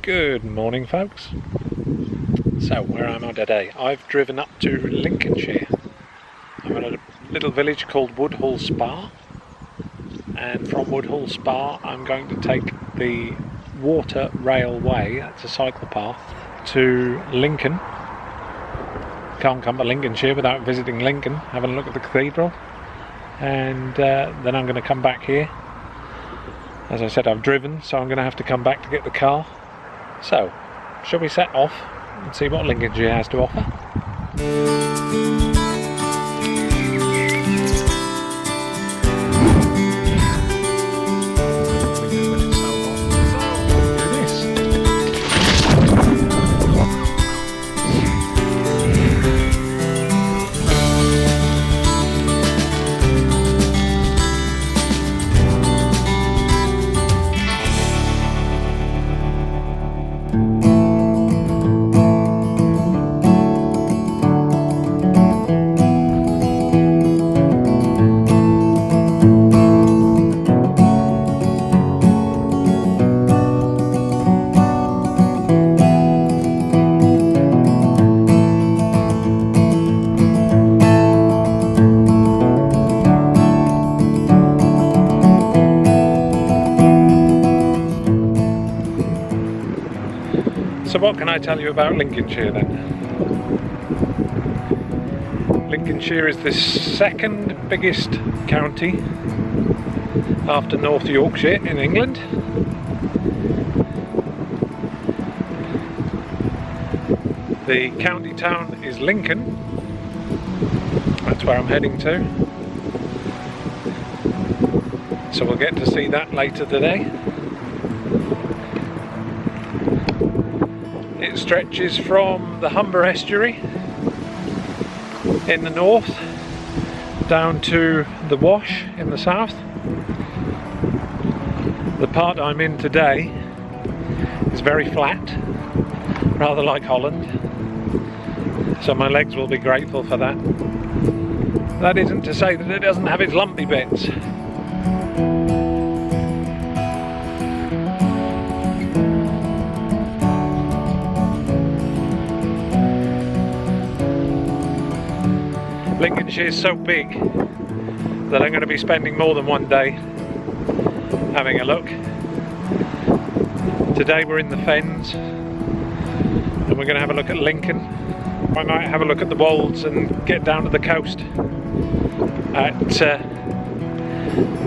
Good morning, folks. So, where am I today? I've driven up to Lincolnshire. I'm at a little village called Woodhall Spa, and from Woodhall Spa I'm going to take the water railway, that's a cycle path, to Lincoln. Can't come to Lincolnshire without visiting Lincoln, having a look at the cathedral, and then I'm going to come back here. As I said, I've driven, so I'm going to have to come back to get the car. So, shall we set off and see what Lincolnshire has to offer? So what can I tell you about Lincolnshire then? Lincolnshire is the second biggest county after North Yorkshire in England. The county town is Lincoln. That's where I'm heading to. So we'll get to see that later today. It stretches from the Humber estuary in the north down to the Wash in the south. The part I'm in today is very flat, rather like Holland, so my legs will be grateful for that. That isn't to say that it doesn't have its lumpy bits. Lincolnshire is so big that I'm going to be spending more than one day having a look. Today we're in the Fens and we're going to have a look at Lincoln. I might have a look at the Wolds and get down to the coast at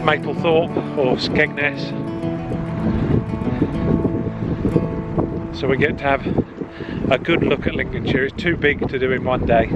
Maplethorpe or Skegness. So we get to have a good look at Lincolnshire. It's too big to do in one day.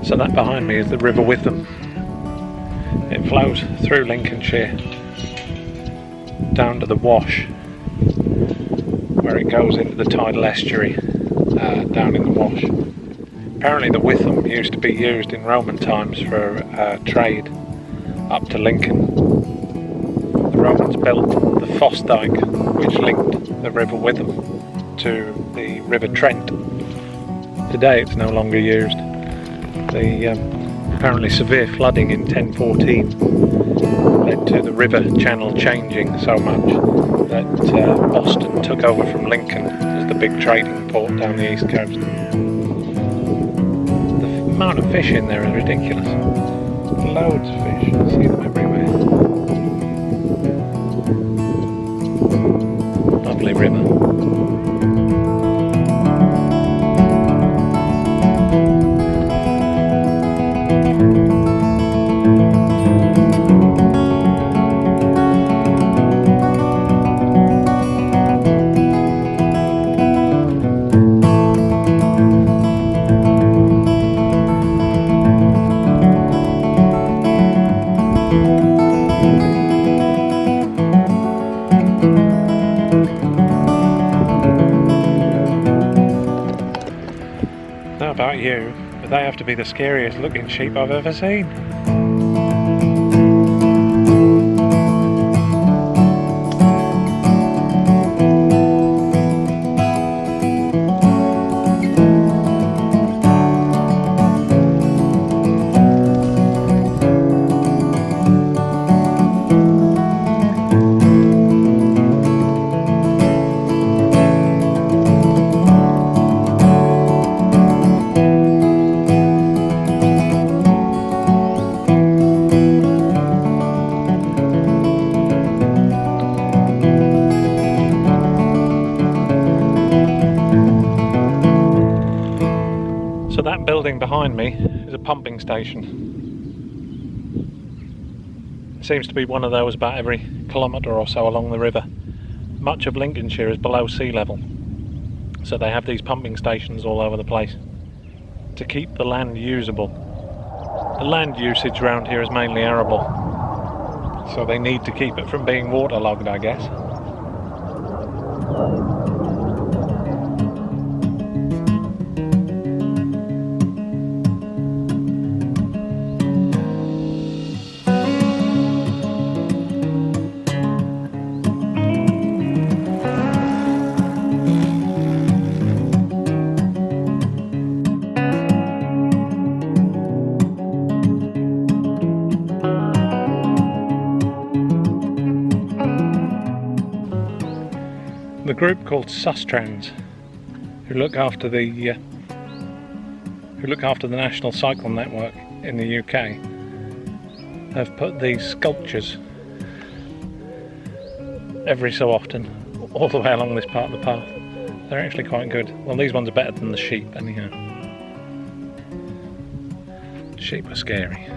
So that behind me is the River Witham. It flows through Lincolnshire down to the Wash, where it goes into the tidal estuary down in the Wash. Apparently the Witham used to be used in Roman times for trade up to Lincoln. The Romans built the Foss Dyke, which linked the River Witham to the River Trent. Today it's no longer used. The apparently severe flooding in 1014 led to the river channel changing so much that Boston took over from Lincoln as the big trading port down the east coast. The amount of fish in there is ridiculous. Loads of fish, you see them everywhere. Lovely river. How about you, but they have to be the scariest looking sheep I've ever seen. So that building behind me is a pumping station. It seems to be one of those about every kilometre or so along the river. Much of Lincolnshire is below sea level, so they have these pumping stations all over the place to keep the land usable. The land usage around here is mainly arable, so they need to keep it from being waterlogged, I guess. The group called Sustrans, who look after the National Cycle Network in the UK, have put these sculptures every so often all the way along this part of the path. They're actually quite good. Well, these ones are better than the sheep anyhow. Sheep are scary.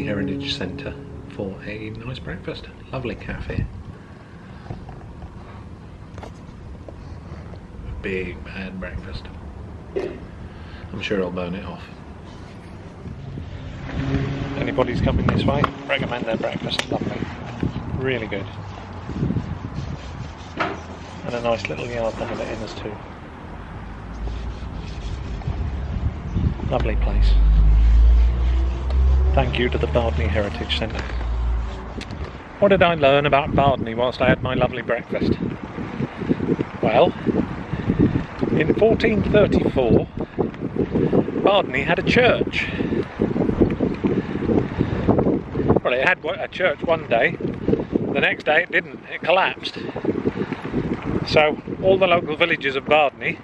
Heritage Centre for a nice breakfast. Lovely cafe. A big bad breakfast. I'm sure I'll burn it off. Anybody's coming this way, recommend their breakfast. Lovely. Really good. And a nice little yard down at Innes too. Lovely place. Thank you to the Bardney Heritage Centre. What did I learn about Bardney whilst I had my lovely breakfast? Well, in 1434, Bardney had a church. Well, it had a church one day, the next day it didn't, it collapsed. So all the local villagers of Bardney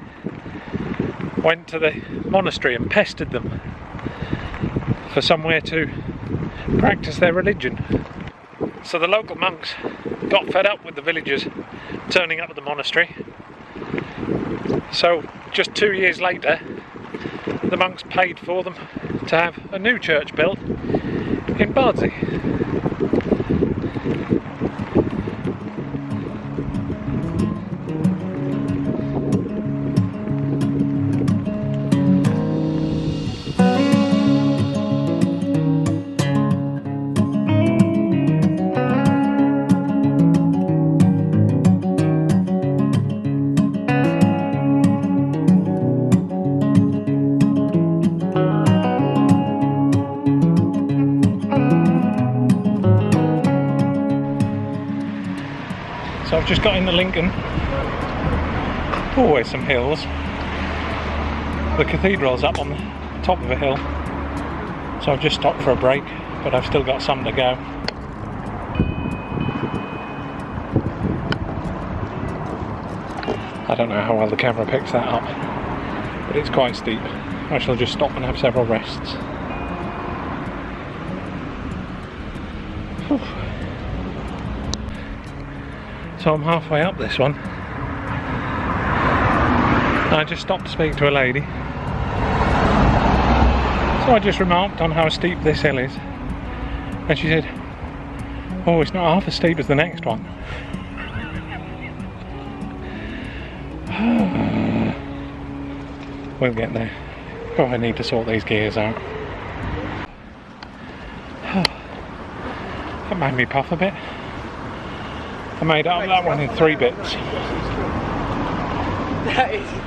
went to the monastery and pestered them for somewhere to practice their religion. So the local monks got fed up with the villagers turning up at the monastery. So just 2 years later, the monks paid for them to have a new church built in Bardsey. So I've just got into Lincoln. Always some hills. The cathedral's up on the top of a hill, so I've just stopped for a break, but I've still got some to go. I don't know how well the camera picks that up, but it's quite steep. I shall just stop and have several rests. Whew. So I'm halfway up this one. I just stopped to speak to a lady. So I just remarked on how steep this hill is. And she said, oh, it's not half as steep as the next one. We'll get there. Oh, I need to sort these gears out. That made me puff a bit. I made up that one in 3 bits.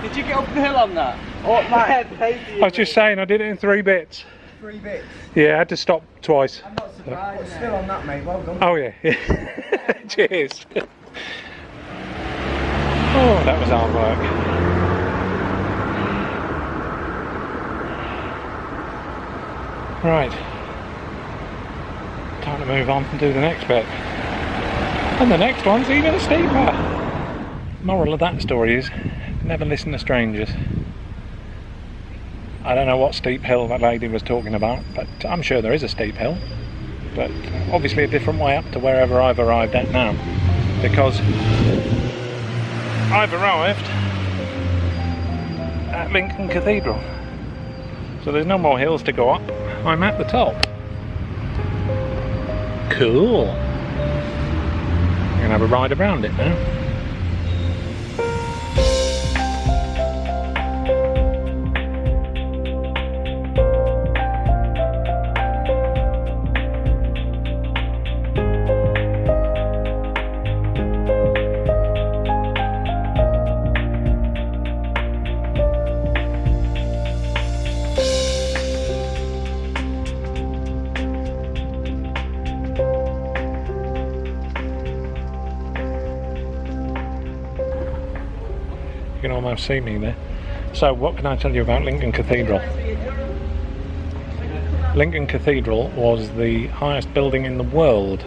Did you get up the hill on that? Oh, my head hated you. I was just saying, I did it in 3 bits. 3 bits? Yeah, I had to stop twice. I'm not surprised. We're still on that, mate. Well done. Oh yeah. Cheers. Oh, that was hard work. Right. Time to move on and do the next bit. And the next one's even steeper. Moral of that story is, never listen to strangers. I don't know what steep hill that lady was talking about, but I'm sure there is a steep hill. But obviously a different way up to wherever I've arrived at now. Because I've arrived at Lincoln Cathedral. So there's no more hills to go up. I'm at the top. Cool. I'm gonna have a ride around it now. You can almost see me there. So what can I tell you about Lincoln Cathedral? Lincoln Cathedral was the highest building in the world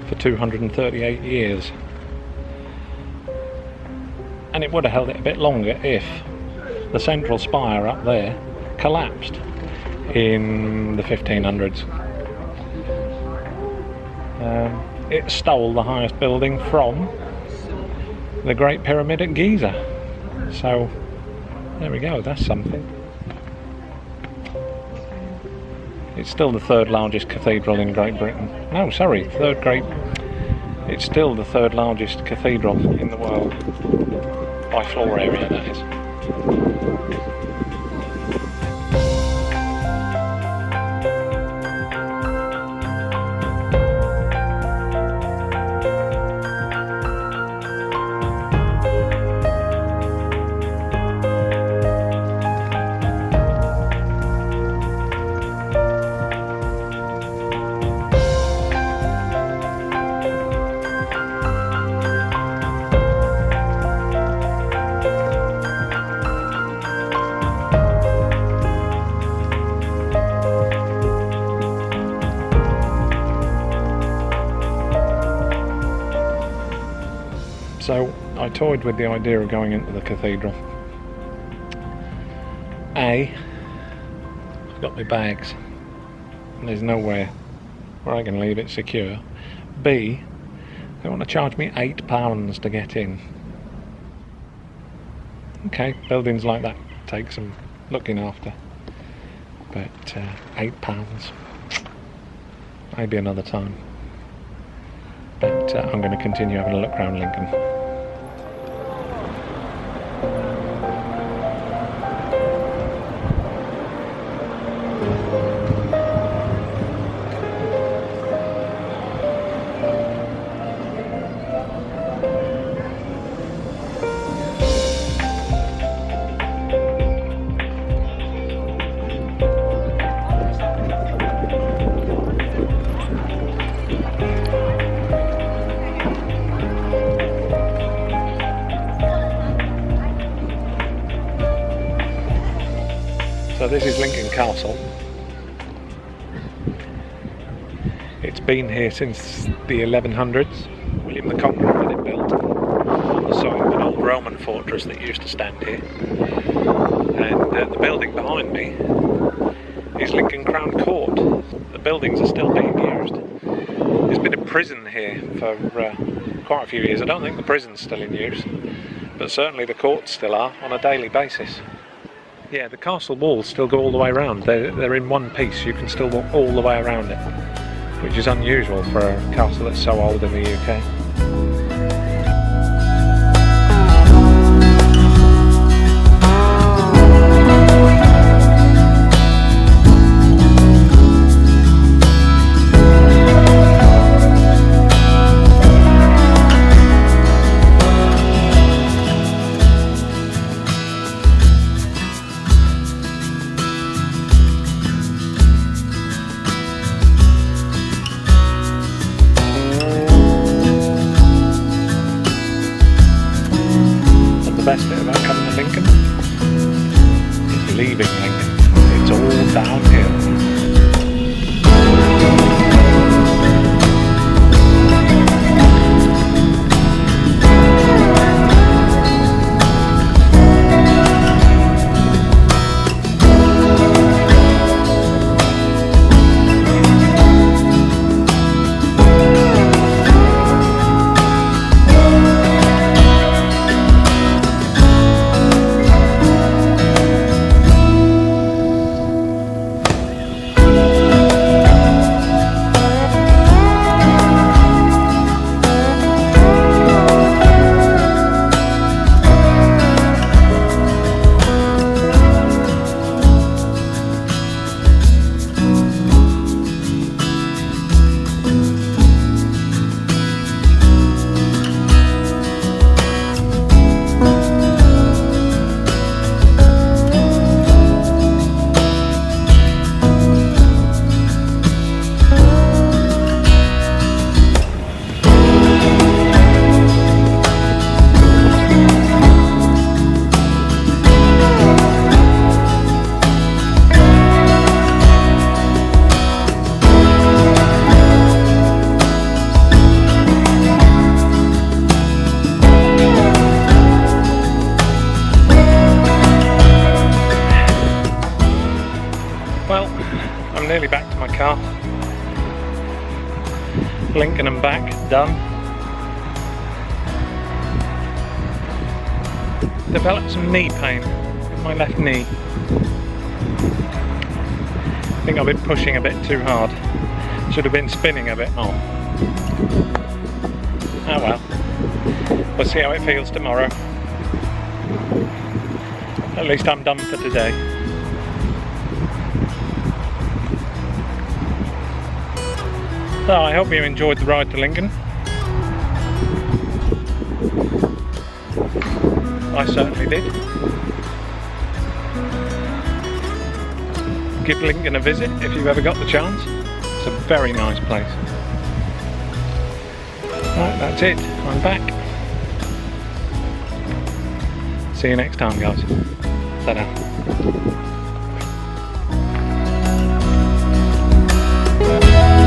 for 238 years. And it would have held it a bit longer if the central spire up there collapsed in the 1500s. It stole the highest building from the Great Pyramid at Giza. So, there we go, that's something. It's still the 3rd largest cathedral in Great Britain. No, sorry, it's still the 3rd largest cathedral in the world. By floor area, that is. So I toyed with the idea of going into the cathedral. A, I've got my bags and there's nowhere where I can leave it secure. B, they want to charge me £8 to get in. Okay, buildings like that take some looking after, but £8, maybe another time. But I'm going to continue having a look around Lincoln. this is Lincoln Castle. It's been here since the 1100s. William the Conqueror had it built. The site of an old Roman fortress that used to stand here. And the building behind me is Lincoln Crown Court. The buildings are still being used. There's been a prison here for quite a few years. I don't think the prison's still in use, but certainly the courts still are on a daily basis. Yeah, the castle walls still go all the way around. They're in one piece. You can still walk all the way around it, which is unusual for a castle that's so old in the UK. The best bit about coming to Lincoln is leaving Lincoln. It's all downhill. Well, I'm nearly back to my car. Lincoln and back, done. Developed some knee pain in my left knee. I think I've been pushing a bit too hard. Should have been spinning a bit more. Oh well. We'll see how it feels tomorrow. At least I'm done for today. So I hope you enjoyed the ride to Lincoln. I certainly did. Give Lincoln a visit if you've ever got the chance. It's a very nice place. Right, that's it. I'm back. See you next time, guys. Ta-da.